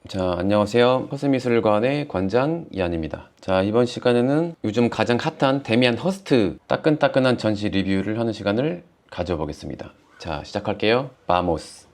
자, 안녕하세요. 퍼스미술관의 관장 이한입니다. 자, 이번 시간에는 요즘 가장 핫한 데미안 허스트 따끈따끈한 전시 리뷰를 하는 시간을 가져보겠습니다. 자, 시작할게요. 바모스.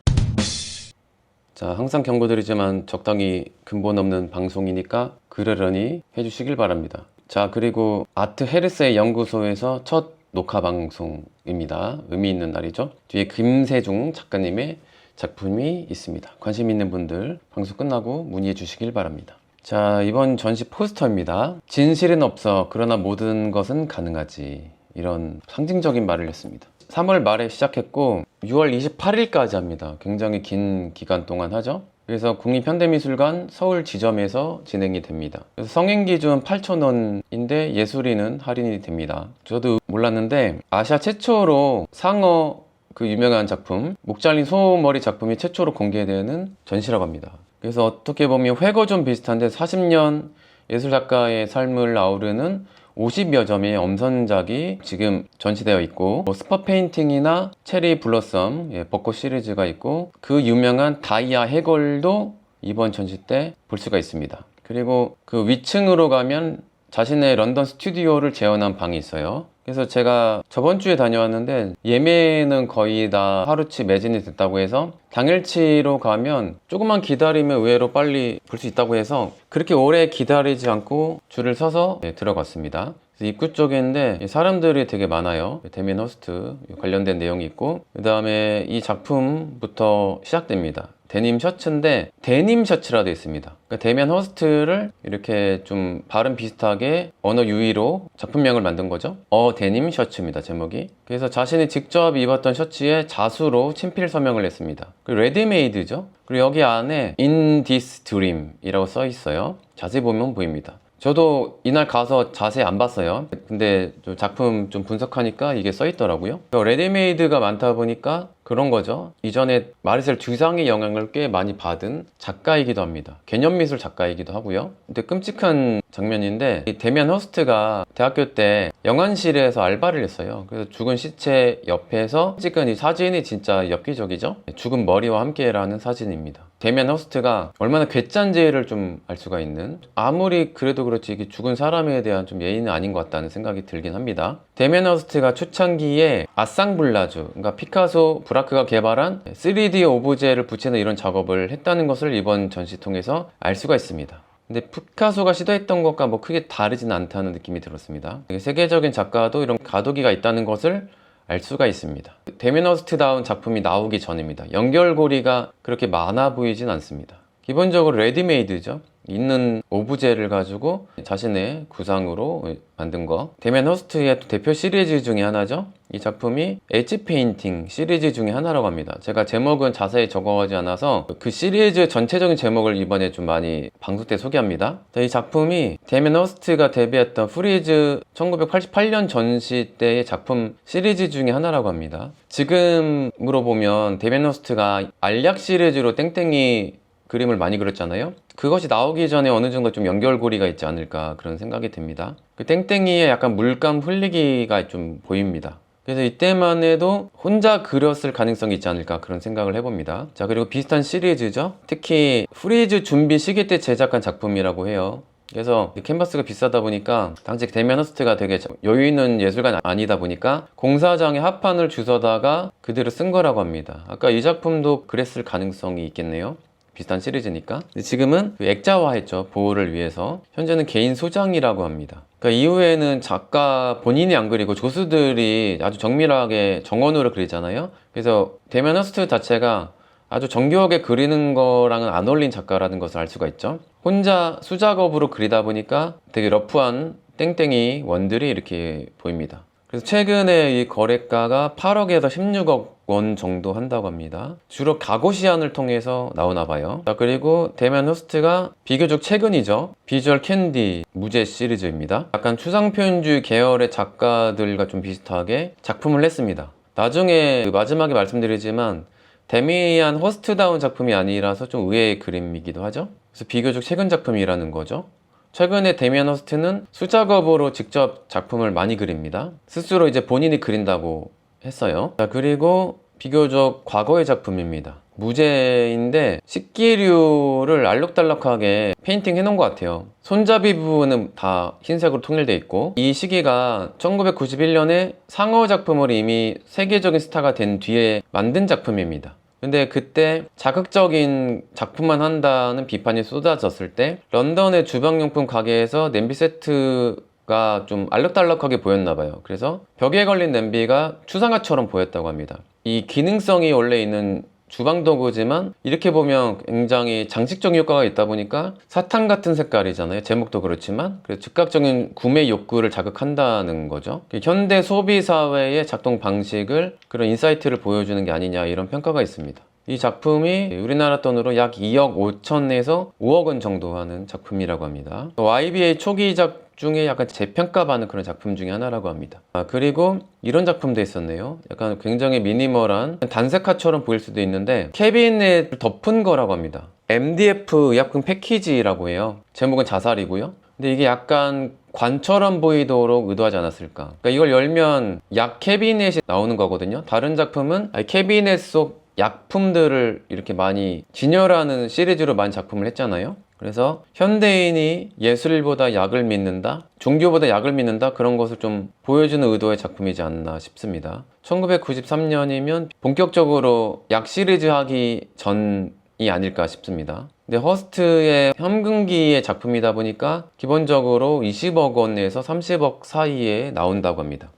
자, 항상 경고드리지만 적당히 근본 없는 방송이니까 그러려니 해주시길 바랍니다. 자, 그리고 아트 헤르스의 연구소에서 첫 녹화 방송입니다. 의미 있는 날이죠. 뒤에 김세중 작가님의 작품이 있습니다. 관심 있는 분들 방송 끝나고 문의해 주시길 바랍니다. 자, 이번 전시 포스터입니다. 진실은 없어 그러나 모든 것은 가능하지, 이런 상징적인 말을 했습니다. 3월 말에 시작했고 6월 28일까지 합니다. 굉장히 긴 기간 동안 하죠. 그래서 국립현대미술관 서울 지점에서 진행이 됩니다. 그래서 성인 기준 8,000원인데 예술인은 할인이 됩니다. 저도 몰랐는데 아시아 최초로 상어 그 유명한 작품, 목 잘린 소머리 작품이 최초로 공개되는 전시라고 합니다. 그래서 어떻게 보면 회거 좀 비슷한데 40년 예술작가의 삶을 아우르는 50여 점의 엄선작이 지금 전시되어 있고, 스팟 페인팅이나 체리 블러썸, 벚꽃 시리즈가 있고, 그 유명한 다이아 해골도 이번 전시 때 볼 수가 있습니다. 그리고 그 위층으로 가면 자신의 런던 스튜디오를 재현한 방이 있어요. 그래서 제가 저번 주에 다녀왔는데 예매는 거의 다 하루치 매진이 됐다고 해서 당일치로 가면 조금만 기다리면 의외로 빨리 볼 수 있다고 해서 그렇게 오래 기다리지 않고 줄을 서서 들어갔습니다. 입구 쪽인데 사람들이 되게 많아요. 데미안 허스트 관련된 내용이 있고, 그 다음에 이 작품부터 시작됩니다. 데님 셔츠인데 데님 셔츠라 되어 있습니다. 그러니까 데미안 허스트를 이렇게 좀 발음 비슷하게 언어 유희로 작품명을 만든 거죠. 데님 셔츠입니다, 제목이. 그래서 자신이 직접 입었던 셔츠에 자수로 친필 서명을 했습니다. 그리고 레디메이드죠. 그리고 여기 안에 In This Dream 이라고 써 있어요. 자세히 보면 보입니다. 저도 이날 가서 자세히 안 봤어요. 근데 좀 작품 좀 분석하니까 이게 써 있더라고요. 레디메이드가 많다 보니까 그런 거죠. 이전에 마르셀 듀상의 영향을 꽤 많이 받은 작가이기도 합니다. 개념미술 작가이기도 하고요. 근데 끔찍한 장면인데, 이 데미안 허스트가 대학교 때 영안실에서 알바를 했어요. 그래서 죽은 시체 옆에서 찍은 이 사진이 진짜 엽기적이죠. 죽은 머리와 함께라는 사진입니다. 데미안 허스트가 얼마나 괴짠지를 좀 알 수가 있는, 아무리 그래도 그렇지 이게 죽은 사람에 대한 좀 예의는 아닌 것 같다는 생각이 들긴 합니다. 데미안 허스트가 초창기에 아상블라주, 그러니까 피카소, 브라크가 개발한 3D 오브제를 붙이는 이런 작업을 했다는 것을 이번 전시 통해서 알 수가 있습니다. 근데 피카소가 시도했던 것과 뭐 크게 다르진 않다는 느낌이 들었습니다. 세계적인 작가도 이런 가도기가 있다는 것을 알 수가 있습니다. 데미안 허스트다운 작품이 나오기 전입니다. 연결고리가 그렇게 많아 보이진 않습니다. 기본적으로 레디메이드죠. 있는 오브제를 가지고 자신의 구상으로 만든 거. 데미안 허스트의 대표 시리즈 중에 하나죠. 이 작품이 엣지 페인팅 시리즈 중에 하나라고 합니다. 제가 제목은 자세히 적어가지 않아서 그 시리즈 전체적인 제목을 이번에 좀 많이 방송 때 소개합니다. 이 작품이 데미안 허스트가 데뷔했던 프리즈 1988년 전시 때의 작품 시리즈 중에 하나라고 합니다. 지금으로 보면 데미안 허스트가 알약 시리즈로 땡땡이 그림을 많이 그렸잖아요. 그것이 나오기 전에 어느 정도 좀 연결고리가 있지 않을까 그런 생각이 듭니다. 그 땡땡이에 약간 물감 흘리기가 좀 보입니다. 그래서 이때만 해도 혼자 그렸을 가능성이 있지 않을까 그런 생각을 해봅니다. 자, 그리고 비슷한 시리즈죠. 특히 프리즈 준비 시기 때 제작한 작품이라고 해요. 그래서 캔버스가 비싸다 보니까 당시 데미안 허스트가 되게 여유 있는 예술가는 아니다 보니까 공사장에 합판을 주워다가 그대로 쓴 거라고 합니다. 아까 이 작품도 그랬을 가능성이 있겠네요. 비슷한 시리즈니까. 지금은 액자화했죠, 보호를 위해서. 현재는 개인 소장이라고 합니다. 그러니까 이후에는 작가 본인이 안 그리고 조수들이 아주 정밀하게 정원으로 그리잖아요. 그래서 데미안 허스트 자체가 아주 정교하게 그리는 거랑은 안 어울린 작가라는 것을 알 수가 있죠. 혼자 수작업으로 그리다 보니까 되게 러프한 땡땡이 원들이 이렇게 보입니다. 그래서 최근에 이 거래가가 8억에서 16억 원 정도 한다고 합니다. 주로 가고시안을 통해서 나오나 봐요. 자, 그리고 데미안 허스트가 비교적 최근이죠. 비주얼 캔디 무제 시리즈입니다. 약간 추상표현주의 계열의 작가들과 좀 비슷하게 작품을 냈습니다. 나중에 마지막에 말씀드리지만 데미안 허스트다운 작품이 아니라서 좀 의외의 그림이기도 하죠. 그래서 비교적 최근 작품이라는 거죠. 최근에 데미안 허스트는 수작업으로 직접 작품을 많이 그립니다. 스스로 이제 본인이 그린다고 했어요. 자, 그리고 비교적 과거의 작품입니다. 무제인데 식기류를 알록달록하게 페인팅 해놓은 것 같아요. 손잡이 부분은 다 흰색으로 통일되어 있고, 이 시기가 1991년에 상어 작품으로 이미 세계적인 스타가 된 뒤에 만든 작품입니다. 근데 그때 자극적인 작품만 한다는 비판이 쏟아졌을 때 런던의 주방용품 가게에서 냄비 세트가 좀 알록달록하게 보였나 봐요. 그래서 벽에 걸린 냄비가 추상화처럼 보였다고 합니다. 이 기능성이 원래 있는 주방 도구지만 이렇게 보면 굉장히 장식적인 효과가 있다 보니까 사탕 같은 색깔이잖아요. 제목도 그렇지만 그래서 즉각적인 구매 욕구를 자극한다는 거죠. 현대 소비 사회의 작동 방식을, 그런 인사이트를 보여주는 게 아니냐, 이런 평가가 있습니다. 이 작품이 우리나라 돈으로 약 2억 5천에서 5억 원 정도 하는 작품이라고 합니다. YBA 초기작 중에 약간 재평가받는 그런 작품 중에 하나라고 합니다. 그리고 이런 작품도 있었네요. 약간 굉장히 미니멀한 단색화처럼 보일 수도 있는데 캐비넷을 덮은 거라고 합니다. MDF 의약품 패키지라고 해요. 제목은 자살이고요. 근데 이게 약간 관처럼 보이도록 의도하지 않았을까. 그러니까 이걸 열면 약 캐비넷이 나오는 거거든요. 다른 작품은 캐비넷 속 약품들을 이렇게 많이 진열하는 시리즈로 많이 작품을 했잖아요. 그래서 현대인이 예술보다 약을 믿는다, 종교보다 약을 믿는다, 그런 것을 좀 보여주는 의도의 작품이지 않나 싶습니다. 1993년이면 본격적으로 약 시리즈 하기 전이 아닐까 싶습니다. 근데 허스트의 현금기의 작품이다 보니까 기본적으로 20억 원에서 30억 사이에 나온다고 합니다.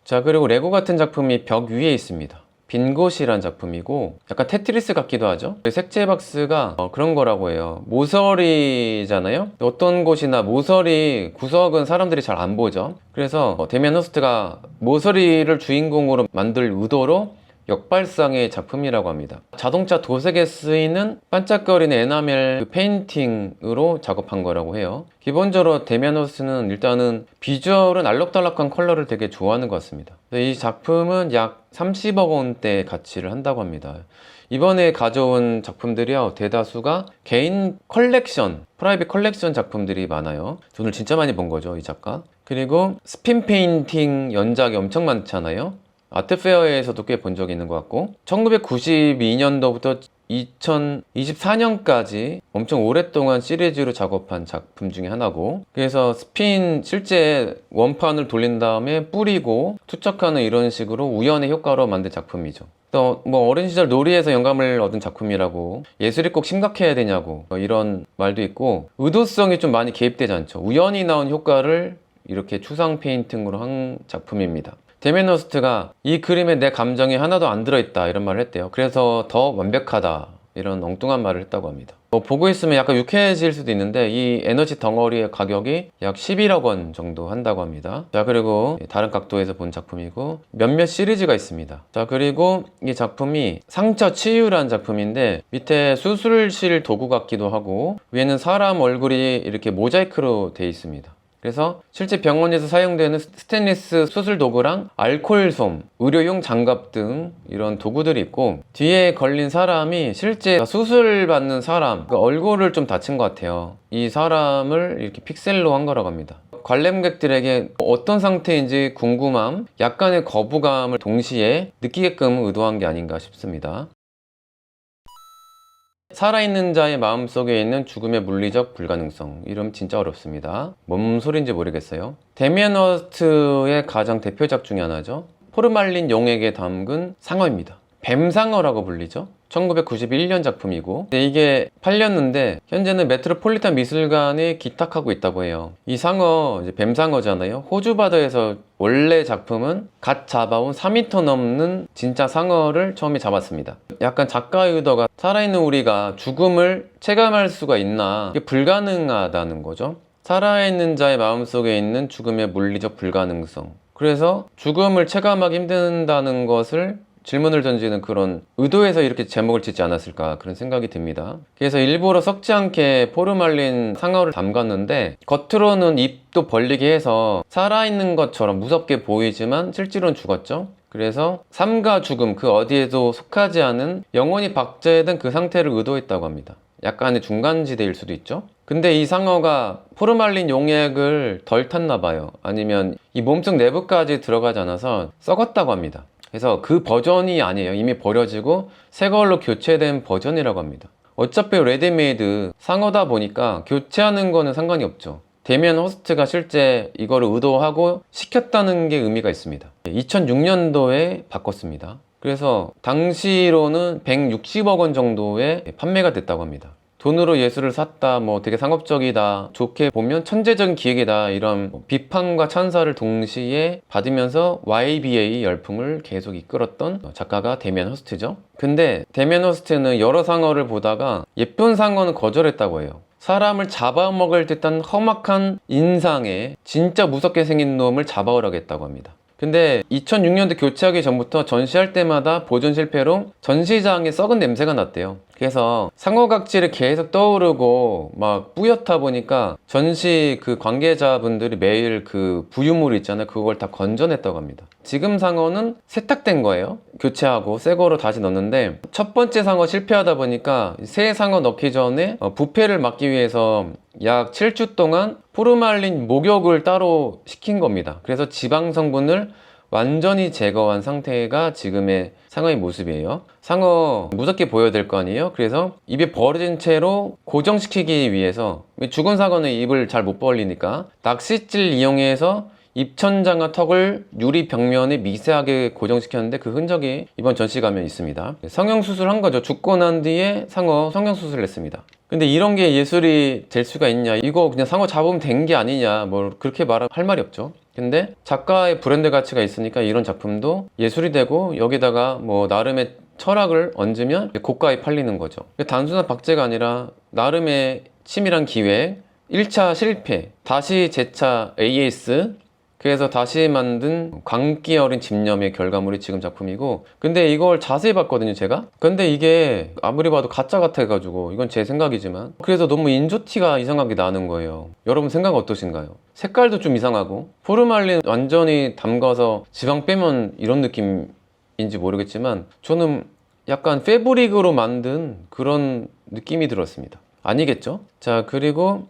자, 그리고 레고 같은 작품이 벽 위에 있습니다. 빈 곳이란 작품이고 약간 테트리스 같기도 하죠. 색채 박스가 그런 거라고 해요. 모서리잖아요. 어떤 곳이나 모서리 구석은 사람들이 잘 안 보죠. 그래서 데미안 허스트가 모서리를 주인공으로 만들 의도로 역발상의 작품이라고 합니다. 자동차 도색에 쓰이는 반짝거리는 에나멜 페인팅으로 작업한 거라고 해요. 기본적으로 데미안 허스트는 일단은 비주얼은 알록달록한 컬러를 되게 좋아하는 것 같습니다. 이 작품은 약 30억 원대 가치를 한다고 합니다. 이번에 가져온 작품들이요, 대다수가 개인 컬렉션, 프라이빗 컬렉션 작품들이 많아요. 돈을 진짜 많이 번 거죠, 이 작가. 그리고 스핀 페인팅 연작이 엄청 많잖아요. 아트페어에서도 꽤 본 적이 있는 것 같고, 1992년도부터 2024년까지 엄청 오랫동안 시리즈로 작업한 작품 중에 하나고, 그래서 스핀 실제 원판을 돌린 다음에 뿌리고 투척하는 이런 식으로 우연의 효과로 만든 작품이죠. 또 뭐 어린 시절 놀이에서 영감을 얻은 작품이라고, 예술이 꼭 심각해야 되냐고 이런 말도 있고, 의도성이 좀 많이 개입되지 않죠. 우연히 나온 효과를 이렇게 추상 페인팅으로 한 작품입니다. 데미안 허스트가 이 그림에 내 감정이 하나도 안 들어있다, 이런 말을 했대요. 그래서 더 완벽하다, 이런 엉뚱한 말을 했다고 합니다. 보고 있으면 약간 유쾌해질 수도 있는데 이 에너지 덩어리의 가격이 약 11억 원 정도 한다고 합니다. 자, 그리고 다른 각도에서 본 작품이고 몇몇 시리즈가 있습니다. 자, 그리고 이 작품이 상처 치유라는 작품인데 밑에 수술실 도구 같기도 하고 위에는 사람 얼굴이 이렇게 모자이크로 되어 있습니다. 그래서 실제 병원에서 사용되는 스테인리스 수술 도구랑 알코올솜, 의료용 장갑 등 이런 도구들이 있고, 뒤에 걸린 사람이 실제 수술 받는 사람, 그 얼굴을 좀 다친 것 같아요. 이 사람을 이렇게 픽셀로 한 거라고 합니다. 관람객들에게 어떤 상태인지 궁금함, 약간의 거부감을 동시에 느끼게끔 의도한 게 아닌가 싶습니다. 살아있는 자의 마음속에 있는 죽음의 물리적 불가능성. 이름 진짜 어렵습니다. 뭔 소린지 모르겠어요. 데미안 허스트의 가장 대표작 중에 하나죠. 포르말린 용액에 담근 상어입니다. 뱀상어라고 불리죠. 1991년 작품이고, 근데 이게 팔렸는데 현재는 메트로폴리탄 미술관에 기탁하고 있다고 해요. 이 상어, 이제 뱀상어잖아요. 호주 바다에서 원래 작품은 갓 잡아온 4m 넘는 진짜 상어를 처음에 잡았습니다. 약간 작가의 의도가 살아있는 우리가 죽음을 체감할 수가 있나, 이게 불가능하다는 거죠. 살아있는 자의 마음속에 있는 죽음의 물리적 불가능성. 그래서 죽음을 체감하기 힘든다는 것을 질문을 던지는 그런 의도에서 이렇게 제목을 짓지 않았을까, 그런 생각이 듭니다. 그래서 일부러 썩지 않게 포르말린 상어를 담갔는데 겉으로는 입도 벌리게 해서 살아있는 것처럼 무섭게 보이지만 실제로는 죽었죠. 그래서 삶과 죽음 그 어디에도 속하지 않은 영원히 박제된 그 상태를 의도했다고 합니다. 약간의 중간지대일 수도 있죠. 근데 이 상어가 포르말린 용액을 덜 탔나 봐요. 아니면 이 몸속 내부까지 들어가지 않아서 썩었다고 합니다. 그래서 그 버전이 아니에요. 이미 버려지고 새 걸로 교체된 버전이라고 합니다. 어차피 레디메이드 상어다 보니까 교체하는 거는 상관이 없죠. 데미안 허스트가 실제 이거를 의도하고 시켰다는 게 의미가 있습니다. 2006년도에 바꿨습니다. 그래서 당시로는 160억 원 정도에 판매가 됐다고 합니다. 돈으로 예술을 샀다, 뭐 되게 상업적이다, 좋게 보면 천재적인 기획이다, 이런 비판과 찬사를 동시에 받으면서 YBA 열풍을 계속 이끌었던 작가가 데미안 허스트죠. 근데 데미안 허스트는 여러 상어를 보다가 예쁜 상어는 거절했다고 해요. 사람을 잡아먹을 듯한 험악한 인상에 진짜 무섭게 생긴 놈을 잡아오라겠다고 합니다. 근데 2006년도 교체하기 전부터 전시할 때마다 보존 실패로 전시장에 썩은 냄새가 났대요. 그래서 상어각질이 계속 떠오르고 막 뿌옇다 보니까 전시 그 관계자분들이 매일 그 부유물 있잖아요. 그걸 다 건져냈다고 합니다. 지금 상어는 세탁된 거예요. 교체하고 새 거로 다시 넣는데 첫 번째 상어 실패하다 보니까 새 상어 넣기 전에 부패를 막기 위해서 약 7주 동안 포르말린 목욕을 따로 시킨 겁니다. 그래서 지방 성분을 완전히 제거한 상태가 지금의 상어의 모습이에요. 상어 무섭게 보여야 될 거 아니에요? 그래서 입에 벌어진 채로 고정시키기 위해서, 죽은 상어는 입을 잘 못 벌리니까 낚싯질 이용해서 입천장과 턱을 유리 벽면에 미세하게 고정시켰는데 그 흔적이 이번 전시 가면 있습니다. 성형수술한 거죠. 죽고 난 뒤에 상어 성형수술을 했습니다. 근데 이런 게 예술이 될 수가 있냐, 이거 그냥 상어 잡으면 된 게 아니냐, 뭐 그렇게 할 말이 없죠. 근데 작가의 브랜드 가치가 있으니까 이런 작품도 예술이 되고 여기다가 뭐 나름의 철학을 얹으면 고가에 팔리는 거죠. 단순한 박제가 아니라 나름의 치밀한 기획, 1차 실패, 다시 재차 AS, 그래서 다시 만든 광기 어린 집념의 결과물이 지금 작품이고, 근데 이걸 자세히 봤거든요, 제가. 근데 이게 아무리 봐도 가짜 같아가지고, 이건 제 생각이지만, 그래서 너무 인조티가 이상하게 나는 거예요. 여러분 생각 어떠신가요? 색깔도 좀 이상하고, 포르말린 완전히 담가서 지방 빼면 이런 느낌인지 모르겠지만, 저는 약간 패브릭으로 만든 그런 느낌이 들었습니다. 아니겠죠? 자, 그리고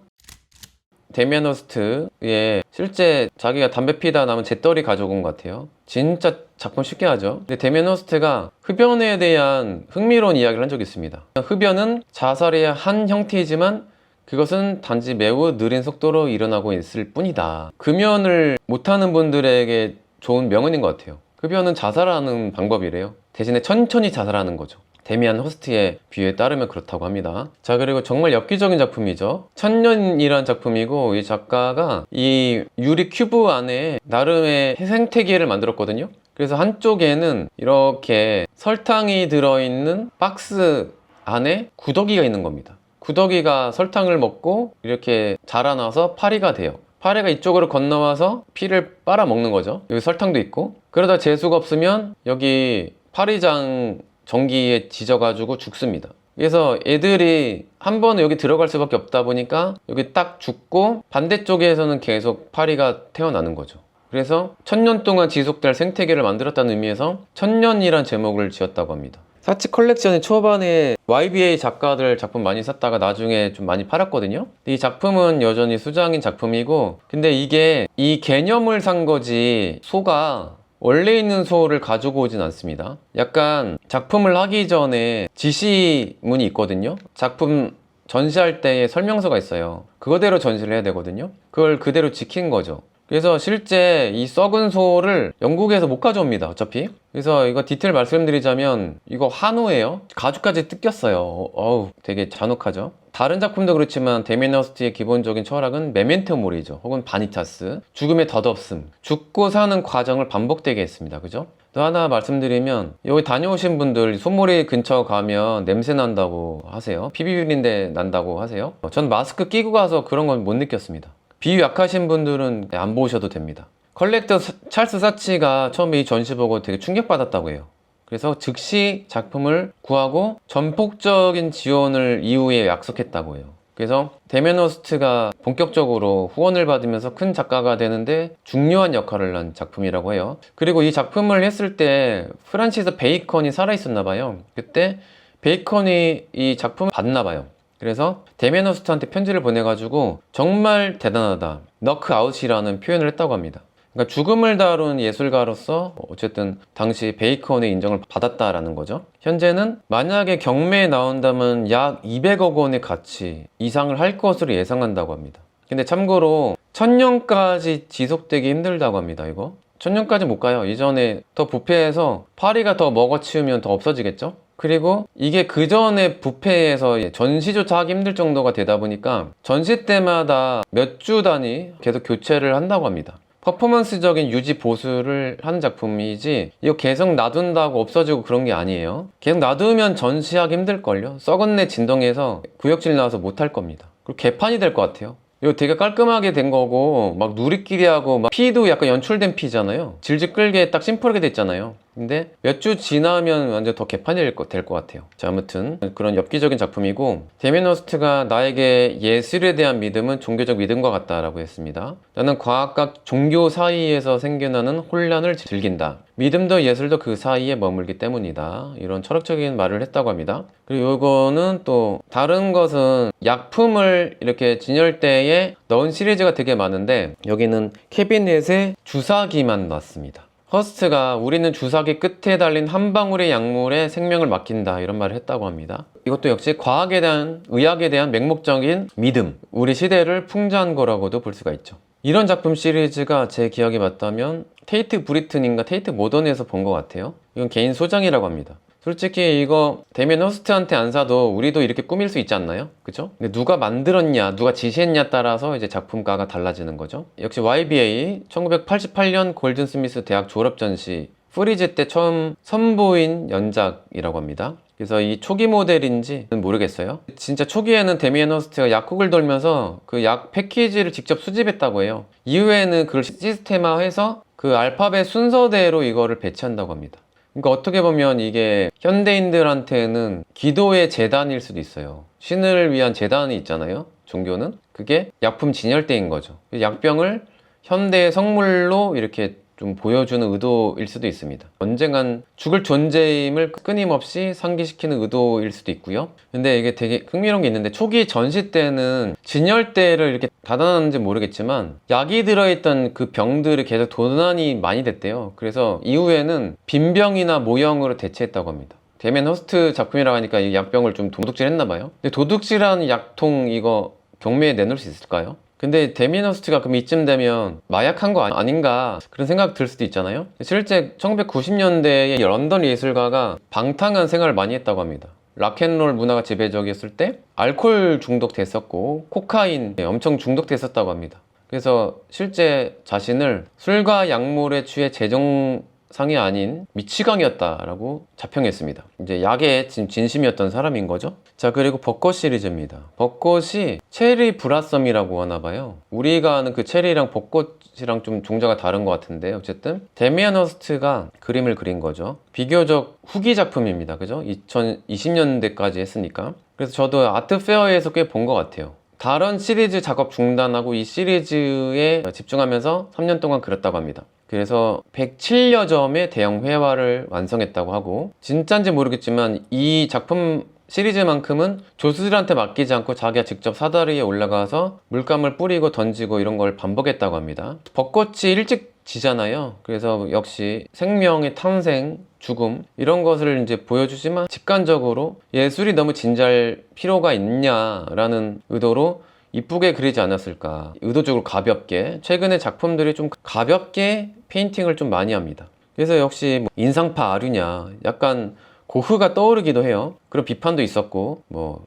데미안 허스트의 실제 자기가 담배 피다 남은 재떨이 가져온 것 같아요. 진짜 작품 쉽게 하죠. 근데 데미안 허스트가 흡연에 대한 흥미로운 이야기를 한 적이 있습니다. 흡연은 자살의 한 형태이지만 그것은 단지 매우 느린 속도로 일어나고 있을 뿐이다. 금연을 못하는 분들에게 좋은 명언인 것 같아요. 흡연은 자살하는 방법이래요. 대신에 천천히 자살하는 거죠. 데미안 허스트의 비유에 따르면 그렇다고 합니다. 자, 그리고 정말 엽기적인 작품이죠. 천년이란 작품이고, 이 작가가 이 유리 큐브 안에 나름의 생태계를 만들었거든요. 그래서 한쪽에는 이렇게 설탕이 들어있는 박스 안에 구더기가 있는 겁니다. 구더기가 설탕을 먹고 이렇게 자라나서 파리가 돼요. 파리가 이쪽으로 건너와서 피를 빨아먹는 거죠. 여기 설탕도 있고, 그러다 재수가 없으면 여기 파리장 전기에 지져가지고 죽습니다. 그래서 애들이 한 번은 여기 들어갈 수밖에 없다 보니까 여기 딱 죽고 반대쪽에서는 계속 파리가 태어나는 거죠. 그래서 1000년 동안 지속될 생태계를 만들었다는 의미에서 천년이란 제목을 지었다고 합니다. 사치 컬렉션이 초반에 YBA 작가들 작품 많이 샀다가 나중에 좀 많이 팔았거든요. 이 작품은 여전히 수장인 작품이고, 근데 이게 이 개념을 산 거지 소가 원래 있는 소를 가지고 오진 않습니다. 약간 작품을 하기 전에 지시문이 있거든요. 작품 전시할 때에 설명서가 있어요. 그거대로 전시를 해야 되거든요. 그걸 그대로 지킨 거죠. 그래서 실제 이 썩은 소를 영국에서 못 가져옵니다, 어차피. 그래서 이거 디테일 말씀드리자면 이거 한우예요. 가죽까지 뜯겼어요. 어우, 되게 잔혹하죠. 다른 작품도 그렇지만 데미안 허스트의 기본적인 철학은 메멘토 모리죠. 혹은 바니타스, 죽음의 덧없음, 죽고 사는 과정을 반복되게 했습니다. 그죠? 또 하나 말씀드리면, 여기 다녀오신 분들 소몰이 근처 가면 냄새 난다고 하세요. 피 비린내 난다고 하세요. 전 마스크 끼고 가서 그런 건 못 느꼈습니다. 비위 약하신 분들은 안 보셔도 됩니다. 컬렉터 찰스 사치가 처음에 이 전시 보고 되게 충격받았다고 해요. 그래서 즉시 작품을 구하고 전폭적인 지원을 이후에 약속했다고 해요. 그래서 데미안 허스트가 본격적으로 후원을 받으면서 큰 작가가 되는데 중요한 역할을 한 작품이라고 해요. 그리고 이 작품을 했을 때 프란시스 베이컨이 살아있었나 봐요. 그때 베이컨이 이 작품을 봤나 봐요. 그래서 데미안 허스트한테 편지를 보내가지고 정말 대단하다, 너크아웃이라는 표현을 했다고 합니다. 그러니까 죽음을 다룬 예술가로서 어쨌든 당시 베이컨의 인정을 받았다라는 거죠. 현재는 만약에 경매에 나온다면 약 200억 원의 가치 이상을 할 것으로 예상한다고 합니다. 근데 참고로 1000년까지 지속되기 힘들다고 합니다. 이거 1000년까지 못 가요. 이전에 더 부패해서 파리가 더 먹어치우면 더 없어지겠죠. 그리고 이게 그 전에 부패해서 전시조차 하기 힘들 정도가 되다 보니까 전시 때마다 몇 주 단위 계속 교체를 한다고 합니다. 퍼포먼스적인 유지 보수를 하는 작품이지 이거 계속 놔둔다고 없어지고 그런 게 아니에요. 계속 놔두면 전시하기 힘들걸요. 썩은 내 진동에서 구역질 나와서 못할 겁니다. 그리고 개판이 될 것 같아요. 이거 되게 깔끔하게 된 거고 막 누리끼리 하고 막 피도 약간 연출된 피잖아요. 질질 끌게 딱 심플하게 됐잖아요. 근데 몇 주 지나면 완전 더 개판이 될 것 같아요. 자, 아무튼 그런 엽기적인 작품이고, 데미안 허스트가 나에게 예술에 대한 믿음은 종교적 믿음과 같다라고 했습니다. 나는 과학과 종교 사이에서 생겨나는 혼란을 즐긴다. 믿음도 예술도 그 사이에 머물기 때문이다. 이런 철학적인 말을 했다고 합니다. 그리고 이거는 또 다른 것은 약품을 이렇게 진열대에 넣은 시리즈가 되게 많은데 여기는 캐비넷에 주사기만 놨습니다. 허스트가 우리는 주사기 끝에 달린 한 방울의 약물에 생명을 맡긴다 이런 말을 했다고 합니다. 이것도 역시 과학에 대한, 의학에 대한 맹목적인 믿음, 우리 시대를 풍자한 거라고도 볼 수가 있죠. 이런 작품 시리즈가 제 기억이 맞다면 테이트 브리튼인가 테이트 모던에서 본 것 같아요. 이건 개인 소장이라고 합니다. 솔직히 이거 데미안 허스트한테 안 사도 우리도 이렇게 꾸밀 수 있지 않나요? 그죠? 근데 누가 만들었냐, 누가 지시했냐 따라서 이제 작품가가 달라지는 거죠. 역시 YBA 1988년 골든 스미스 대학 졸업 전시 프리즈 때 처음 선보인 연작이라고 합니다. 그래서 이 초기 모델인지는 모르겠어요. 진짜 초기에는 데미안 허스트가 약국을 돌면서 그 약 패키지를 직접 수집했다고 해요. 이후에는 그걸 시스템화해서 그 알파벳 순서대로 이거를 배치한다고 합니다. 그러니까 어떻게 보면 이게 현대인들한테는 기도의 재단일 수도 있어요. 신을 위한 재단이 있잖아요. 종교는. 그게 약품 진열대인 거죠. 약병을 현대의 성물로 이렇게 좀 보여주는 의도일 수도 있습니다. 언젠간 죽을 존재임을 끊임없이 상기시키는 의도일 수도 있고요. 근데 이게 되게 흥미로운 게 있는데 초기 전시 때는 진열대를 이렇게 닫아놨는지 모르겠지만 약이 들어있던 그 병들이 계속 도난이 많이 됐대요. 그래서 이후에는 빈병이나 모형으로 대체했다고 합니다. 데미안 허스트 작품이라고 하니까 이 약병을 좀 도둑질 했나 봐요. 근데 도둑질한 약통 이거 경매에 내놓을 수 있을까요? 근데 데미안 허스트가 그럼 이쯤 되면 마약한 거 아닌가 그런 생각 들 수도 있잖아요. 실제 1990년대에 런던 예술가가 방탕한 생활을 많이 했다고 합니다. 락앤롤 문화가 지배적이었을 때 알코올 중독됐었고 코카인 엄청 중독됐었다고 합니다. 그래서 실제 자신을 술과 약물에 취해 제정상이 아닌 미치광이었다라고 자평했습니다. 이제 약의 진심이었던 사람인 거죠. 자, 그리고 벚꽃 시리즈입니다. 벚꽃이 체리 브라썸이라고 하나 봐요. 우리가 아는 그 체리랑 벚꽃이랑 좀 종자가 다른 것 같은데 어쨌든 데미안 허스트가 그림을 그린 거죠. 비교적 후기 작품입니다. 그죠? 2020년대까지 했으니까. 그래서 저도 아트페어에서 꽤 본 것 같아요. 다른 시리즈 작업 중단하고 이 시리즈에 집중하면서 3년 동안 그렸다고 합니다. 그래서 107여 점의 대형 회화를 완성했다고 하고, 진짜인지 모르겠지만 이 작품 시리즈만큼은 조수들한테 맡기지 않고 자기가 직접 사다리에 올라가서 물감을 뿌리고 던지고 이런 걸 반복했다고 합니다. 벚꽃이 일찍 지잖아요. 그래서 역시 생명의 탄생, 죽음 이런 것을 이제 보여주지만 직관적으로 예술이 너무 진지할 필요가 있냐라는 의도로 이쁘게 그리지 않았을까. 의도적으로 가볍게, 최근에 작품들이 좀 가볍게 페인팅을 좀 많이 합니다. 그래서 역시 인상파 아류냐, 약간 고흐가 떠오르기도 해요. 그런 비판도 있었고,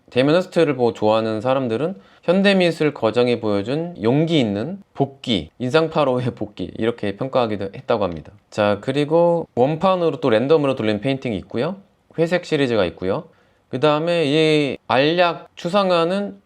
데미안 허스트를 보고 좋아하는 사람들은 현대미술 거정이 보여준 용기 있는 복귀, 인상파로의 복귀 이렇게 평가하기도 했다고 합니다. 자, 그리고 원판으로 또 랜덤으로 돌린 페인팅이 있고요. 회색 시리즈가 있고요. 그 다음에 이 알약 추상화는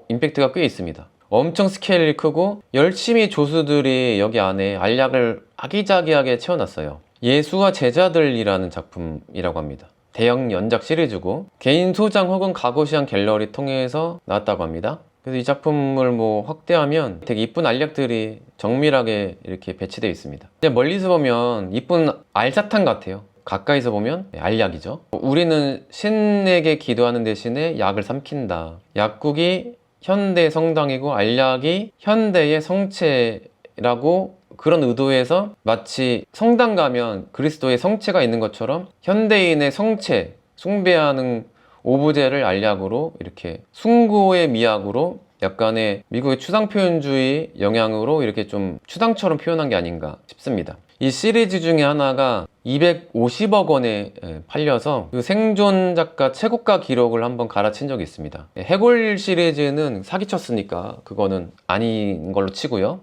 임팩트가 꽤 있습니다. 엄청 스케일이 크고 열심히 조수들이 여기 안에 알약을 아기자기하게 채워놨어요. 예수와 제자들이라는 작품이라고 합니다. 대형 연작 시리즈고 개인 소장 혹은 가고시안 갤러리 통해서 나왔다고 합니다. 그래서 이 작품을 확대하면 되게 이쁜 알약들이 정밀하게 이렇게 배치되어 있습니다. 이제 멀리서 보면 이쁜 알사탕 같아요. 가까이서 보면 알약이죠. 우리는 신에게 기도하는 대신에 약을 삼킨다. 약국이 현대 성당이고 알약이 현대의 성체라고 그런 의도에서 마치 성당 가면 그리스도의 성체가 있는 것처럼 현대인의 성체, 숭배하는 오브제를 알약으로 이렇게 숭고의 미학으로 약간의 미국의 추상 표현주의 영향으로 이렇게 좀 추상처럼 표현한 게 아닌가 싶습니다. 이 시리즈 중에 하나가 250억 원에 팔려서 그 생존 작가 최고가 기록을 한번 갈아친 적이 있습니다. 해골 시리즈는 사기쳤으니까 그거는 아닌 걸로 치고요.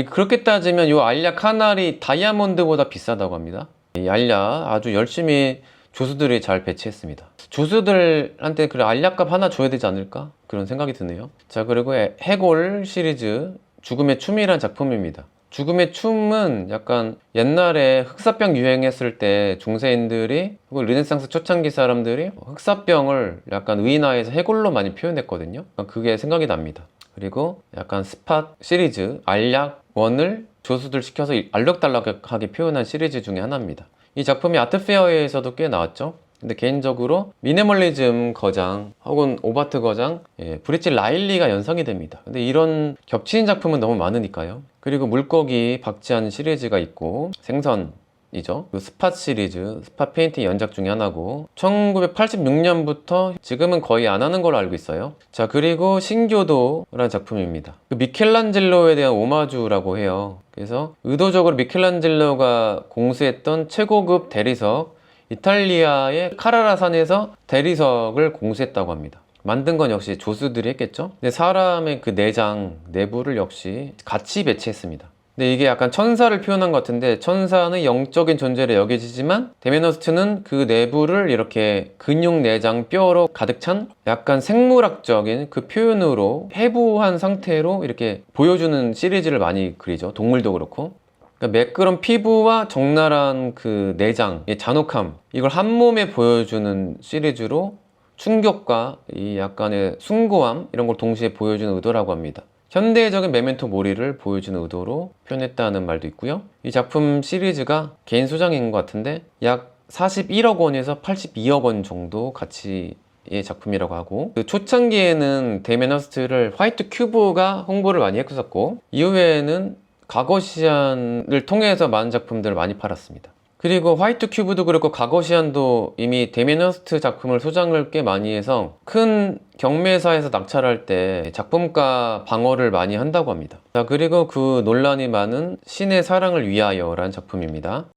그렇게 따지면 이 알약 하나리 다이아몬드보다 비싸다고 합니다. 이 알약 아주 열심히 조수들이 잘 배치했습니다. 조수들한테 그래 알약값 하나 줘야 되지 않을까? 그런 생각이 드네요. 자, 그리고 해골 시리즈 죽음의 춤이란 작품입니다. 죽음의 춤은 약간 옛날에 흑사병 유행했을 때 중세인들이 혹은 르네상스 초창기 사람들이 흑사병을 약간 의인화해서 해골로 많이 표현했거든요. 그게 생각이 납니다. 그리고 약간 스팟 시리즈 알약 원을 조수들 시켜서 알록달록하게 표현한 시리즈 중에 하나입니다. 이 작품이 아트페어에서도 꽤 나왔죠. 근데 개인적으로 미니멀리즘 거장 혹은 오바트 거장, 브릿지 라일리가 연상이 됩니다. 근데 이런 겹치는 작품은 너무 많으니까요. 그리고 물고기 박지한 시리즈가 있고 생선이죠. 그 스팟 시리즈, 스팟 페인팅 연작 중에 하나고 1986년부터 지금은 거의 안 하는 걸로 알고 있어요. 자, 그리고 신교도라는 작품입니다. 그 미켈란젤로에 대한 오마주라고 해요. 그래서 의도적으로 미켈란젤로가 공수했던 최고급 대리석 이탈리아의 카라라 산에서 대리석을 공수했다고 합니다. 만든 건 역시 조수들이 했겠죠. 근데 사람의 그 내장, 내부를 역시 같이 배치했습니다. 근데 이게 약간 천사를 표현한 것 같은데 천사는 영적인 존재로 여겨지지만 데메노스트는 그 내부를 이렇게 근육, 내장, 뼈로 가득 찬 약간 생물학적인 그 표현으로 해부한 상태로 이렇게 보여주는 시리즈를 많이 그리죠. 동물도 그렇고. 그러니까 매끄러운 피부와 적나라한 그 내장, 잔혹함, 이걸 한 몸에 보여주는 시리즈로 충격과 이 약간의 숭고함 이런 걸 동시에 보여주는 의도라고 합니다. 현대적인 메멘토 모리를 보여주는 의도로 표현했다는 말도 있고요. 이 작품 시리즈가 개인 소장인 것 같은데 약 41억 원에서 82억 원 정도 가치의 작품이라고 하고, 그 초창기에는 데미안 허스트를 화이트 큐브가 홍보를 많이 했었고 이후에는 가거시안을 통해서 많은 작품들을 많이 팔았습니다. 그리고 화이트 큐브도 그렇고 가거시안도 이미 데미안 허스트 작품을 소장을 꽤 많이 해서 큰 경매사에서 낙찰할 때 작품가 방어를 많이 한다고 합니다. 자, 그리고 그 논란이 많은 신의 사랑을 위하여 라는 작품입니다.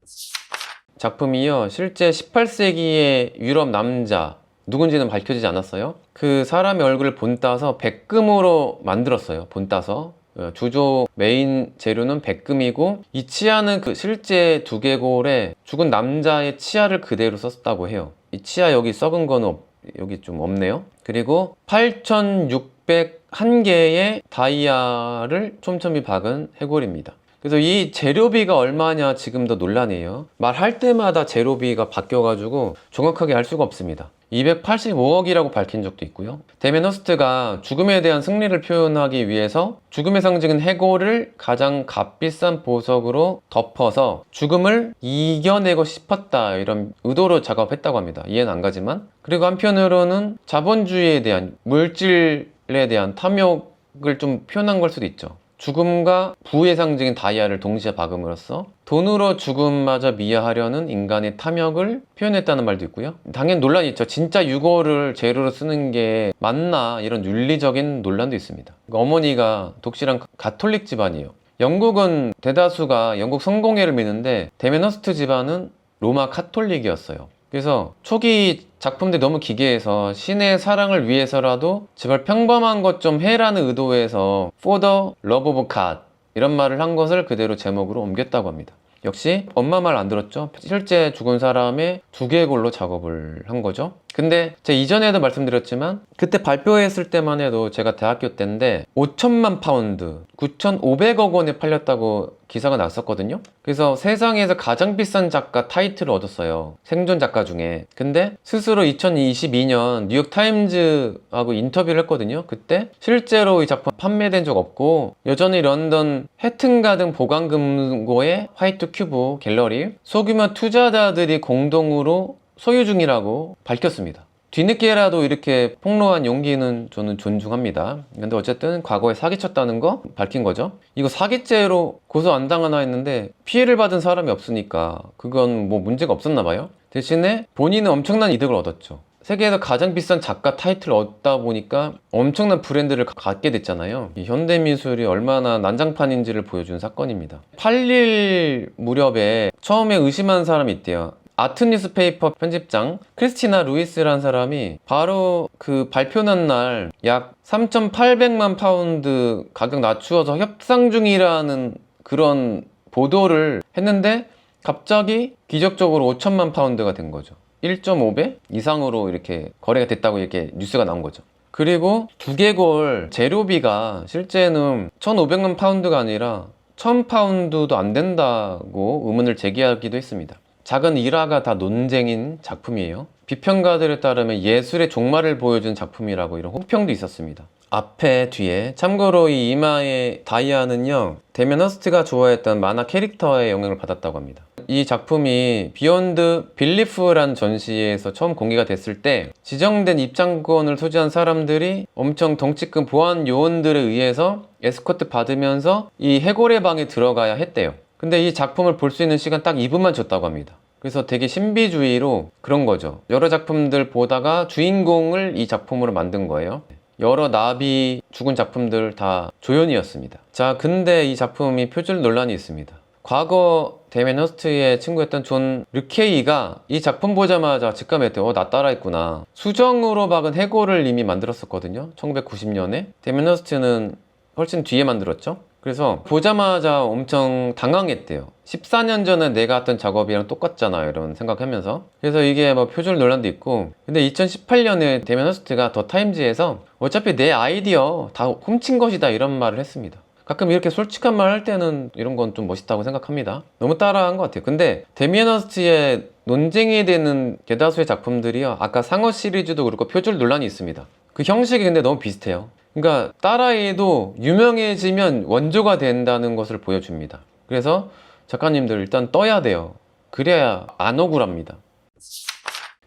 작품이요, 실제 18세기의 유럽 남자 누군지는 밝혀지지 않았어요. 그 사람의 얼굴을 본따서 백금으로 만들었어요. 본따서 주조 메인 재료는 백금이고 이 치아는 그 실제 두개골에 죽은 남자의 치아를 그대로 썼다고 해요. 이 치아 여기 썩은 거는 여기 좀 없네요. 그리고 8,601개의 다이아를 촘촘히 박은 해골입니다. 그래서 이 재료비가 얼마냐 지금도 논란이에요. 말할 때마다 재료비가 바뀌어가지고 정확하게 알 수가 없습니다. 285억이라고 밝힌 적도 있고요. 데미안 허스트가 죽음에 대한 승리를 표현하기 위해서 죽음의 상징인 해골을 가장 값비싼 보석으로 덮어서 죽음을 이겨내고 싶었다 이런 의도로 작업했다고 합니다. 이해는 안 가지만. 그리고 한편으로는 자본주의에 대한 물질에 대한 탐욕을 좀 표현한 걸 수도 있죠. 죽음과 부의 상징인 다이아를 동시에 박음으로써 돈으로 죽음마저 미화하려는 인간의 탐욕을 표현했다는 말도 있고요. 당연히 논란이 있죠. 진짜 유골을 재료로 쓰는 게 맞나 이런 윤리적인 논란도 있습니다. 어머니가 독실한 가톨릭 집안이에요. 영국은 대다수가 영국 성공회를 믿는데 데미안 허스트 집안은 로마 카톨릭이었어요. 그래서 초기 작품들이 너무 기괴해서 신의 사랑을 위해서라도 제발 평범한 것 좀 해라는 의도에서 For the love of God 이런 말을 한 것을 그대로 제목으로 옮겼다고 합니다. 역시 엄마 말 안 들었죠. 실제 죽은 사람의 두개골로 작업을 한 거죠. 근데 제가 이전에도 말씀드렸지만 그때 발표했을 때만 해도 제가 대학교 때인데 5천만 파운드 9,500억 원에 팔렸다고 기사가 났었거든요. 그래서 세상에서 가장 비싼 작가 타이틀을 얻었어요. 생존 작가 중에. 근데 스스로 2022년 뉴욕타임즈하고 인터뷰를 했거든요. 그때 실제로 이 작품 판매된 적 없고 여전히 런던 해튼가든 보관금고의 화이트 큐브 갤러리 소규모 투자자들이 공동으로 소유 중이라고 밝혔습니다. 뒤늦게라도 이렇게 폭로한 용기는 저는 존중합니다. 근데 어쨌든 과거에 사기쳤다는 거 밝힌 거죠. 이거 사기죄로 고소 안 당하나 했는데 피해를 받은 사람이 없으니까 그건 뭐 문제가 없었나 봐요. 대신에 본인은 엄청난 이득을 얻었죠. 세계에서 가장 비싼 작가 타이틀을 얻다 보니까 엄청난 브랜드를 갖게 됐잖아요. 이 현대미술이 얼마나 난장판인지를 보여준 사건입니다. 8일 무렵에 처음에 의심한 사람이 있대요. 아트 뉴스페이퍼 편집장 크리스티나 루이스라는 사람이 바로 그 발표난 날 약 3,800만 파운드 가격 낮추어서 협상 중이라는 그런 보도를 했는데 갑자기 기적적으로 5천만 파운드가 된 거죠. 1.5배 이상으로 이렇게 거래가 됐다고 이렇게 뉴스가 나온 거죠. 그리고 두개골 재료비가 실제는 1,500만 파운드가 아니라 1,000파운드도 안 된다고 의문을 제기하기도 했습니다. 작은 일화가 다 논쟁인 작품이에요. 비평가들에 따르면 예술의 종말을 보여준 작품이라고 이런 호평도 있었습니다. 앞에 뒤에 참고로 이 이마의 다이아는요, 데미안 허스트가 좋아했던 만화 캐릭터의 영향을 받았다고 합니다. 이 작품이 비욘드 빌리프라는 전시회에서 처음 공개가 됐을 때 지정된 입장권을 소지한 사람들이 엄청 덩치 큰 보안 요원들에 의해서 에스코트 받으면서 이 해골의 방에 들어가야 했대요. 근데 이 작품을 볼 수 있는 시간 딱 2분만 줬다고 합니다. 그래서 되게 신비주의로 그런 거죠. 여러 작품들 보다가 주인공을 이 작품으로 만든 거예요. 여러 나비 죽은 작품들 다 조연이었습니다. 자, 근데 이 작품이 표절 논란이 있습니다. 과거 데미안 허스트의 친구였던 존 르케이가 이 작품 보자마자 직감했대요. 나 따라했구나. 수정으로 박은 해골을 이미 만들었었거든요. 1990년에. 데미안 허스트는 훨씬 뒤에 만들었죠. 그래서 보자마자 엄청 당황했대요. 14년 전에 내가 했던 작업이랑 똑같잖아 이런 생각하면서. 그래서 이게 뭐 표절 논란도 있고. 근데 2018년에 데미안 허스트가 더 타임즈에서 어차피 내 아이디어 다 훔친 것이다 이런 말을 했습니다. 가끔 이렇게 솔직한 말 할 때는 이런 건 좀 멋있다고 생각합니다. 너무 따라한 것 같아요. 근데 데미안 허스트의 논쟁이 되는 대다수의 작품들이요, 아까 상어 시리즈도 그렇고 표절 논란이 있습니다. 그 형식이 근데 너무 비슷해요. 그러니까 따라해도 유명해지면 원조가 된다는 것을 보여줍니다. 그래서 작가님들 일단 떠야 돼요. 그래야 안 억울합니다.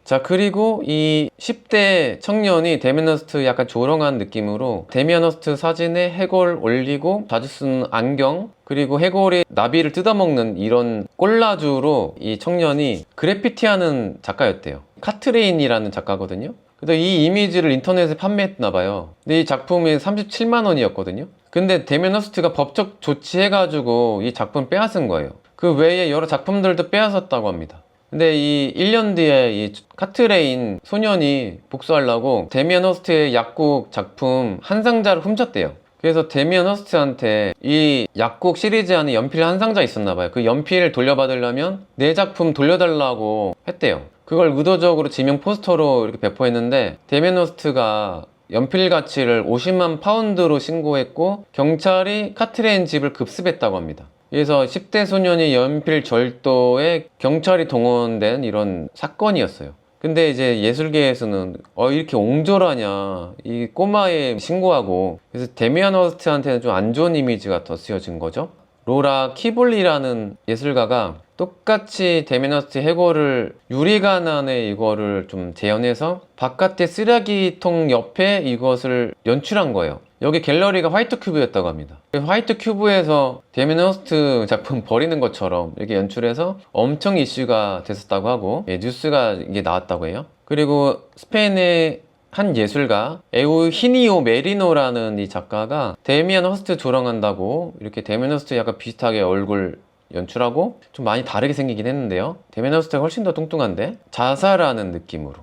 자, 그리고 이 10대 청년이 데미안 허스트 약간 조롱한 느낌으로 데미안 허스트 사진에 해골 올리고 자주 쓰는 안경, 그리고 해골이 나비를 뜯어먹는 이런 꼴라주로 이 청년이 그래피티하는 작가였대요. 카트레인이라는 작가거든요. 그래서 이 이미지를 인터넷에 판매했나 봐요. 근데 이 작품이 37만 원이었거든요. 근데 데미안 허스트가 법적 조치해가지고 이 작품 빼앗은 거예요. 그 외에 여러 작품들도 빼앗았다고 합니다. 근데 이 1년 뒤에 이 카트레인 소년이 복수하려고 데미안 허스트의 약국 작품 한 상자를 훔쳤대요. 그래서 데미안 허스트한테 이 약국 시리즈 안에 연필 한 상자 있었나 봐요. 그 연필을 돌려받으려면 내 작품 돌려달라고 했대요. 그걸 의도적으로 지명 포스터로 이렇게 배포했는데 데미안 허스트가 연필 가치를 50만 파운드로 신고했고 경찰이 카트레인 집을 급습했다고 합니다. 그래서 10대 소년이 연필 절도에 경찰이 동원된 이런 사건이었어요. 근데 이제 예술계에서는 이렇게 옹졸하냐 이 꼬마에 신고하고, 그래서 데미안 허스트한테는 좀 안 좋은 이미지가 더 쓰여진 거죠. 로라 키블리라는 예술가가 똑같이 데미안 허스트 해골을 유리관 안에 이거를 좀 재현해서 바깥에 쓰레기통 옆에 이것을 연출한 거예요. 여기 갤러리가 화이트 큐브였다고 합니다. 화이트 큐브에서 데미안 허스트 작품 버리는 것처럼 이렇게 연출해서 엄청 이슈가 됐었다고 하고, 뉴스가 이게 나왔다고 해요. 그리고 스페인의 한 예술가 에우히니오 메리노라는 이 작가가 데미안 허스트 조롱한다고 이렇게 데미안 허스트 약간 비슷하게 얼굴 연출하고 좀 많이 다르게 생기긴 했는데요. 데미안 허스트가 훨씬 더 뚱뚱한데 자살하는 느낌으로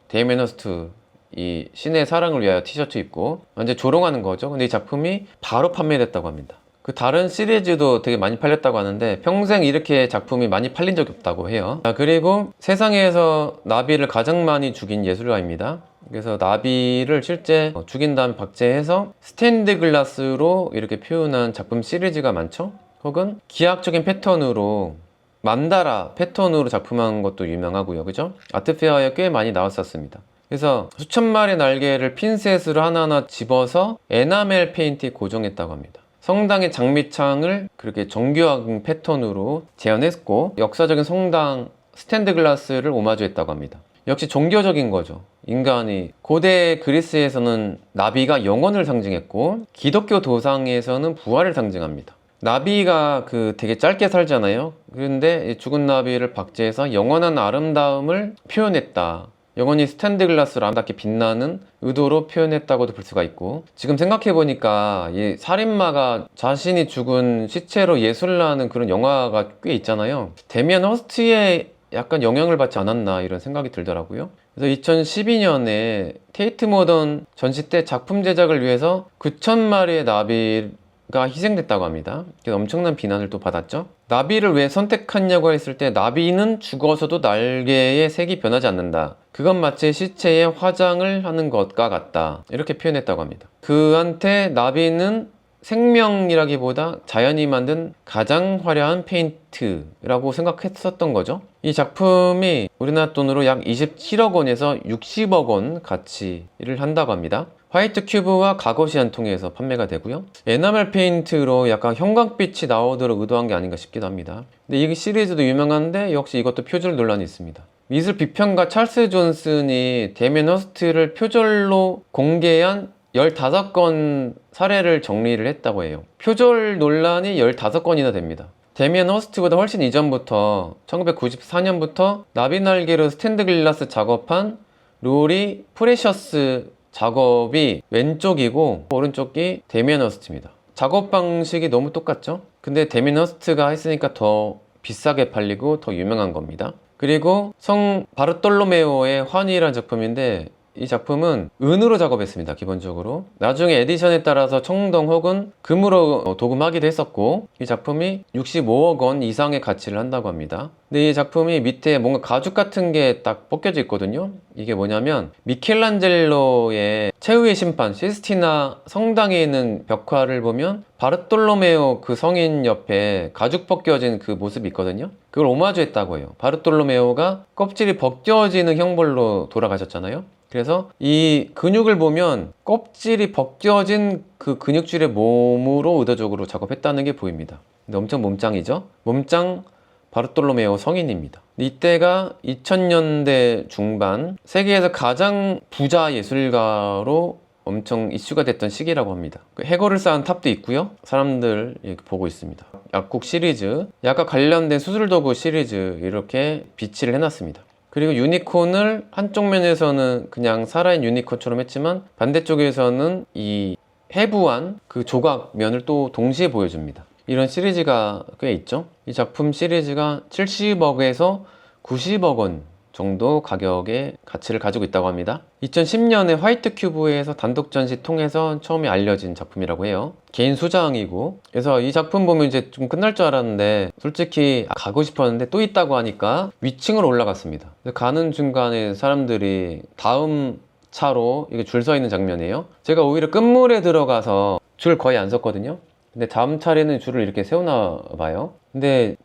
데미안 허스트 이 신의 사랑을 위하여 티셔츠 입고 완전 조롱하는 거죠. 근데 이 작품이 바로 판매됐다고 합니다. 그 다른 시리즈도 되게 많이 팔렸다고 하는데 평생 이렇게 작품이 많이 팔린 적이 없다고 해요. 자, 그리고 세상에서 나비를 가장 많이 죽인 예술가입니다. 그래서 나비를 실제 죽인 다음에 박제해서 스테인드 글라스로 이렇게 표현한 작품 시리즈가 많죠. 혹은 기하학적인 패턴으로 만다라 패턴으로 작품한 것도 유명하고요. 그죠? 아트페어에 꽤 많이 나왔었습니다. 그래서 수천 마리 날개를 핀셋으로 하나하나 집어서 에나멜 페인트에 고정했다고 합니다. 성당의 장미창을 그렇게 정교한 패턴으로 재현했고 역사적인 성당 스탠드 글라스를 오마주했다고 합니다. 역시 종교적인 거죠. 인간이 고대 그리스에서는 나비가 영혼을 상징했고 기독교 도상에서는 부활을 상징합니다. 나비가 되게 짧게 살잖아요. 그런데 죽은 나비를 박제해서 영원한 아름다움을 표현했다. 영원히 스테인드 글라스로 아름답게 빛나는 의도로 표현했다고도 볼 수가 있고, 지금 생각해보니까 이 살인마가 자신이 죽은 시체로 예술을 하는 그런 영화가 꽤 있잖아요. 데미안 허스트의 약간 영향을 받지 않았나 이런 생각이 들더라고요. 그래서 2012년에 테이트 모던 전시 때 작품 제작을 위해서 9,000마리의 나비가 희생됐다고 합니다. 그래서 엄청난 비난을 또 받았죠. 나비를 왜 선택했냐고 했을 때 나비는 죽어서도 날개의 색이 변하지 않는다. 그건 마치 시체에 화장을 하는 것과 같다. 이렇게 표현했다고 합니다. 그한테 나비는 생명이라기보다 자연이 만든 가장 화려한 페인트라고 생각했었던 거죠. 이 작품이 우리나라 돈으로 약 27억 원에서 60억 원 가치를 한다고 합니다. 화이트 큐브와 가거시안 통해서 판매가 되고요. 에나멜 페인트로 약간 형광빛이 나오도록 의도한 게 아닌가 싶기도 합니다. 근데 이 시리즈도 유명한데 역시 이것도 표절 논란이 있습니다. 미술 비평가 찰스 존슨이 데미안 허스트를 표절로 공개한 15건 사례를 정리를 했다고 해요. 표절 논란이 15건이나 됩니다. 데미안 허스트보다 훨씬 이전부터 1994년부터 나비날개로 스탠드 글라스 작업한 로리 프레셔스 작업이 왼쪽이고 오른쪽이 데미안 허스트입니다. 작업 방식이 너무 똑같죠? 근데 데미안 허스트가 했으니까 더 비싸게 팔리고 더 유명한 겁니다. 그리고 성 바르톨로메오의 환희라는 작품인데 이 작품은 은으로 작업했습니다. 기본적으로 나중에 에디션에 따라서 청동 혹은 금으로 도금하기도 했었고, 이 작품이 65억 원 이상의 가치를 한다고 합니다. 근데 이 작품이 밑에 뭔가 가죽 같은 게 딱 벗겨져 있거든요. 이게 뭐냐면 미켈란젤로의 최후의 심판 시스티나 성당에 있는 벽화를 보면 바르톨로메오 그 성인 옆에 가죽 벗겨진 그 모습이 있거든요. 그걸 오마주했다고 해요. 바르톨로메오가 껍질이 벗겨지는 형벌로 돌아가셨잖아요. 그래서 이 근육을 보면 껍질이 벗겨진 그 근육줄의 몸으로 의도적으로 작업했다는 게 보입니다. 근데 엄청 몸짱이죠? 몸짱 바르톨로메오 성인입니다. 이때가 2000년대 중반 세계에서 가장 부자 예술가로 엄청 이슈가 됐던 시기라고 합니다. 해골을 쌓은 탑도 있고요. 사람들 이렇게 보고 있습니다. 약국 시리즈, 약과 관련된 수술도구 시리즈 이렇게 비치를 해놨습니다. 그리고 유니콘을 한쪽 면에서는 그냥 살아있는 유니콘처럼 했지만 반대쪽에서는 이 해부한 그 조각면을 또 동시에 보여줍니다. 이런 시리즈가 꽤 있죠. 이 작품 시리즈가 70억에서 90억 원 정도 가격의 가치를 가지고 있다고 합니다. 2010년에 화이트 큐브에서 단독 전시 통해서 처음에 알려진 작품이라고 해요. 개인 수장이고, 그래서 이 작품 보면 이제 좀 끝날 줄 알았는데 솔직히 가고 싶었는데 또 있다고 하니까 위층으로 올라갔습니다. 가는 중간에 사람들이 다음 차로 이게 줄 서 있는 장면이에요. 제가 오히려 끝물에 들어가서 줄 거의 안 섰거든요. 근데 다음 차례는 줄을 이렇게 세우나 봐요. 근데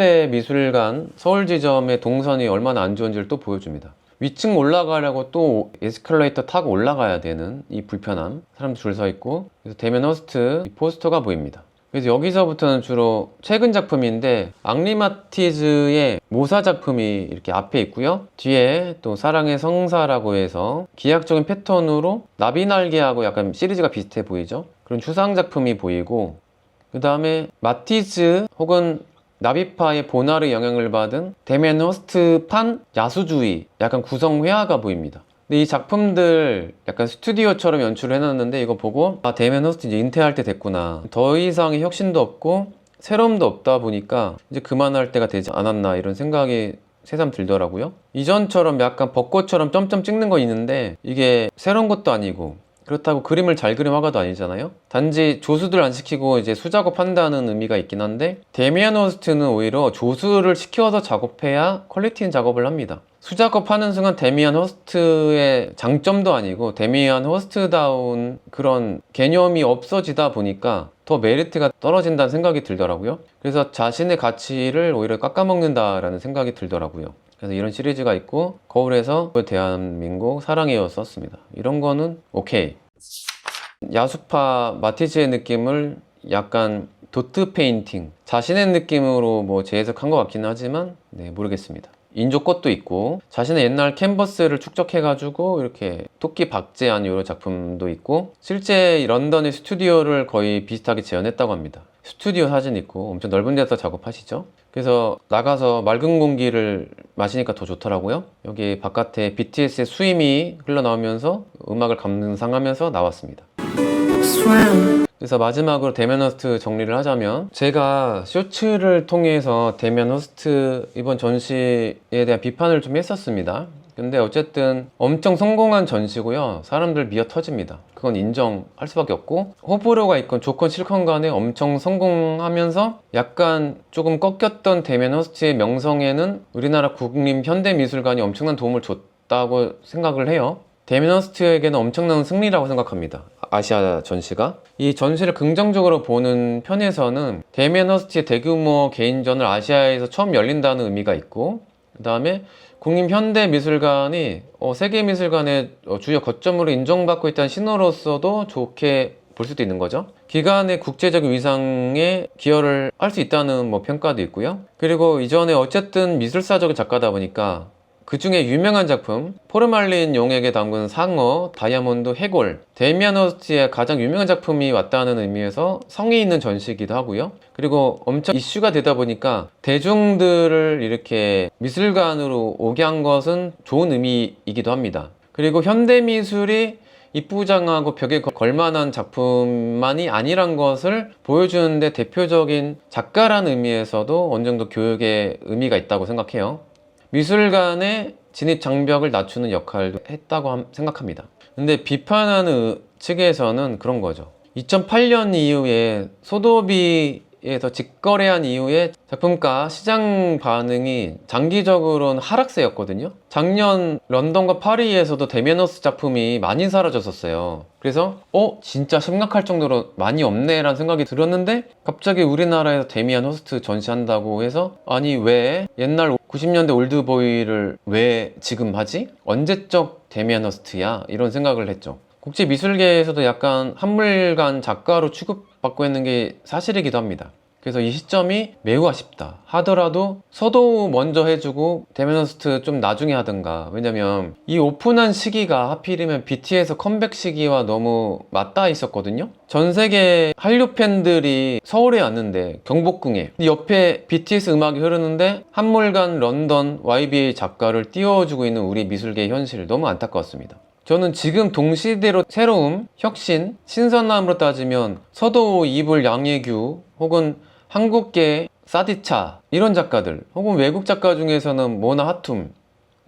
국립현대미술관 서울지점의 동선이 얼마나 안 좋은지를 또 보여줍니다. 위층 올라가려고 또 에스컬레이터 타고 올라가야 되는 이 불편함, 사람들 줄 서 있고, 그래서 데미안 허스트 포스터가 보입니다. 그래서 여기서부터는 주로 최근 작품인데 앙리 마티즈의 모사 작품이 이렇게 앞에 있고요. 뒤에 또 사랑의 성사라고 해서 기하학적인 패턴으로 나비날개하고 약간 시리즈가 비슷해 보이죠. 그런 추상 작품이 보이고, 그 다음에 마티즈 혹은 나비파의 보나르 영향을 받은 데미안 허스트판 야수주의 약간 구성회화가 보입니다. 근데 이 작품들 약간 스튜디오처럼 연출을 해놨는데 이거 보고 아, 데미안 허스트 이제 인퇴할 때 됐구나, 더 이상의 혁신도 없고 새로움도 없다 보니까 이제 그만할 때가 되지 않았나 이런 생각이 새삼 들더라고요. 이전처럼 약간 벚꽃처럼 점점 찍는 거 있는데 이게 새로운 것도 아니고 그렇다고 그림을 잘 그린 화가도 아니잖아요. 단지 조수들 안 시키고 이제 수작업한다는 의미가 있긴 한데 데미안 허스트는 오히려 조수를 시켜서 작업해야 퀄리티 있는 작업을 합니다. 수작업하는 순간 데미안 허스트의 장점도 아니고 데미안 허스트다운 그런 개념이 없어지다 보니까 더 메리트가 떨어진다는 생각이 들더라고요. 그래서 자신의 가치를 오히려 깎아먹는다라는 생각이 들더라고요. 그래서 이런 시리즈가 있고 거울에서 대한민국 사랑해요 썼습니다. 이런 거는 오케이. 야수파 마티즈의 느낌을 약간 도트 페인팅 자신의 느낌으로 뭐 재해석한 것 같기는 하지만 네, 모르겠습니다. 인조꽃도 있고 자신의 옛날 캔버스를 축적해가지고 이렇게 토끼 박제한 이런 작품도 있고 실제 런던의 스튜디오를 거의 비슷하게 재현했다고 합니다. 스튜디오 사진 있고 엄청 넓은 데서 작업하시죠. 그래서 나가서 맑은 공기를 마시니까 더 좋더라고요. 여기 바깥에 BTS의 수임이 흘러나오면서 음악을 감상하면서 나왔습니다. 그래서 마지막으로 데미안 허스트 정리를 하자면 제가 쇼츠를 통해서 데미안 허스트 이번 전시에 대한 비판을 좀 했었습니다. 근데 어쨌든 엄청 성공한 전시고요. 사람들 미어 터집니다. 그건 인정할 수밖에 없고 호불호가 있건 좋건 싫건 간에 엄청 성공하면서 약간 조금 꺾였던 데미안 허스트의 명성에는 우리나라 국립현대미술관이 엄청난 도움을 줬다고 생각을 해요. 데미안 허스트에게는 엄청난 승리라고 생각합니다. 아시아 전시가. 이 전시를 긍정적으로 보는 편에서는 데미안 허스트의 대규모 개인전을 아시아에서 처음 열린다는 의미가 있고 그 다음에 국립현대미술관이 세계미술관의 주요 거점으로 인정받고 있다는 신호로서도 좋게 볼 수도 있는 거죠. 기관의 국제적 위상에 기여를 할 수 있다는 평가도 있고요. 그리고 이전에 어쨌든 미술사적인 작가다 보니까 그 중에 유명한 작품 포르말린 용액에 담근 상어, 다이아몬드, 해골, 데미안 허스트의 가장 유명한 작품이 왔다는 의미에서 성의 있는 전시이기도 하고요. 그리고 엄청 이슈가 되다 보니까 대중들을 이렇게 미술관으로 오게 한 것은 좋은 의미이기도 합니다. 그리고 현대미술이 이쁘장하고 벽에 걸만한 작품만이 아니란 것을 보여주는데 대표적인 작가라는 의미에서도 어느 정도 교육의 의미가 있다고 생각해요. 미술관의 진입 장벽을 낮추는 역할도 했다고 생각합니다. 근데 비판하는 측에서는 그런 거죠. 2008년 이후에 소도비에서 직거래한 이후에 작품가 시장 반응이 장기적으로는 하락세였거든요. 작년 런던과 파리에서도 데미안 허스트 작품이 많이 사라졌었어요. 그래서 진짜 심각할 정도로 많이 없네 라는 생각이 들었는데 갑자기 우리나라에서 데미안 허스트 전시한다고 해서 아니 왜 옛날 90년대 올드보이를 왜 지금 하지? 언제적 데미안 허스트야? 이런 생각을 했죠. 국제미술계에서도 약간 한물간 작가로 취급받고 있는 게 사실이기도 합니다. 그래서 이 시점이 매우 아쉽다 하더라도 서도 먼저 해주고 데미안 허스트 좀 나중에 하든가. 왜냐면 이 오픈한 시기가 하필이면 BTS 컴백 시기와 너무 맞닿아 있었거든요. 전 세계 한류 팬들이 서울에 왔는데 경복궁에 옆에 BTS 음악이 흐르는데 한물간 런던 YBA 작가를 띄워주고 있는 우리 미술계의 현실 너무 안타까웠습니다. 저는 지금 동시대로 새로움, 혁신, 신선함으로 따지면 서도 이불 양예규 혹은 한국계 사디차 이런 작가들 혹은 외국 작가 중에서는 모나 하툼,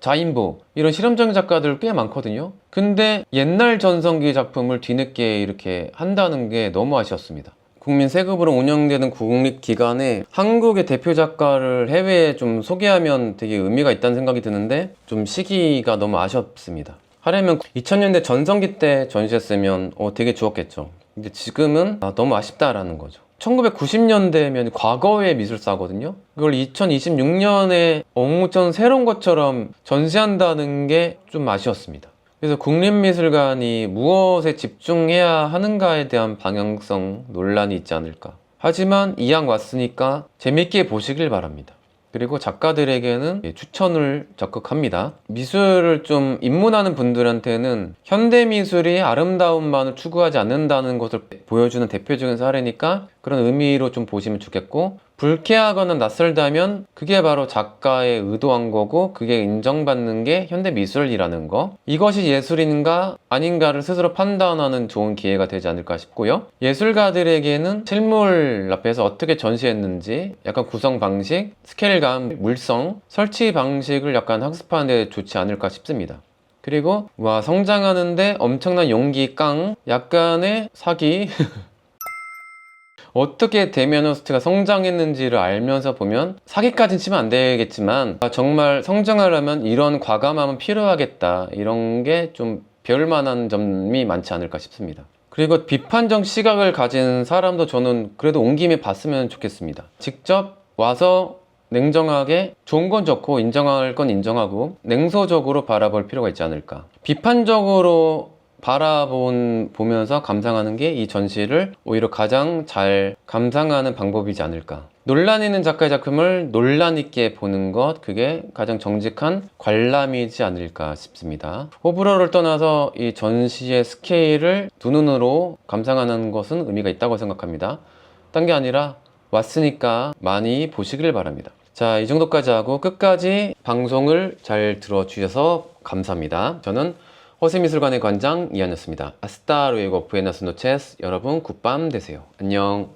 자인보 이런 실험적인 작가들 꽤 많거든요. 근데 옛날 전성기 작품을 뒤늦게 이렇게 한다는 게 너무 아쉬웠습니다. 국민 세금으로 운영되는 국립기관에 한국의 대표 작가를 해외에 좀 소개하면 되게 의미가 있다는 생각이 드는데 좀 시기가 너무 아쉽습니다. 하려면 2000년대 전성기 때 전시했으면 되게 좋았겠죠. 근데 지금은 너무 아쉽다라는 거죠. 1990년대면 과거의 미술사거든요. 그걸 2026년에 엄청 새로운 것처럼 전시한다는 게 좀 아쉬웠습니다. 그래서 국립미술관이 무엇에 집중해야 하는가에 대한 방향성 논란이 있지 않을까. 하지만 이왕 왔으니까 재밌게 보시길 바랍니다. 그리고 작가들에게는 추천을 적극합니다. 미술을 좀 입문하는 분들한테는 현대미술이 아름다움만을 추구하지 않는다는 것을 보여주는 대표적인 사례니까 그런 의미로 좀 보시면 좋겠고, 불쾌하거나 낯설다면 그게 바로 작가의 의도한 거고 그게 인정받는 게 현대미술이라는 거, 이것이 예술인가 아닌가를 스스로 판단하는 좋은 기회가 되지 않을까 싶고요. 예술가들에게는 실물 앞에서 어떻게 전시했는지 약간 구성 방식, 스케일감, 물성, 설치 방식을 약간 학습하는 데 좋지 않을까 싶습니다. 그리고 성장하는데 엄청난 용기 깡, 약간의 사기 어떻게 데미안 허스트가 성장했는지를 알면서 보면 사기까지는 치면 안 되겠지만 정말 성장하려면 이런 과감함은 필요하겠다, 이런 게 좀 배울 만한 점이 많지 않을까 싶습니다. 그리고 비판적 시각을 가진 사람도 저는 그래도 온 김에 봤으면 좋겠습니다. 직접 와서 냉정하게 좋은 건 좋고 인정할 건 인정하고 냉소적으로 바라볼 필요가 있지 않을까. 비판적으로 보면서 감상하는 게 이 전시를 오히려 가장 잘 감상하는 방법이지 않을까. 논란 있는 작가의 작품을 논란 있게 보는 것, 그게 가장 정직한 관람이지 않을까 싶습니다. 호불호를 떠나서 이 전시의 스케일을 두 눈으로 감상하는 것은 의미가 있다고 생각합니다. 딴 게 아니라 왔으니까 많이 보시길 바랍니다. 자, 이 정도까지 하고 끝까지 방송을 잘 들어주셔서 감사합니다. 저는 허세미술관의 관장 이한이었습니다. 아스타 루에고 부에나스 노체스. 여러분 굿밤 되세요. 안녕.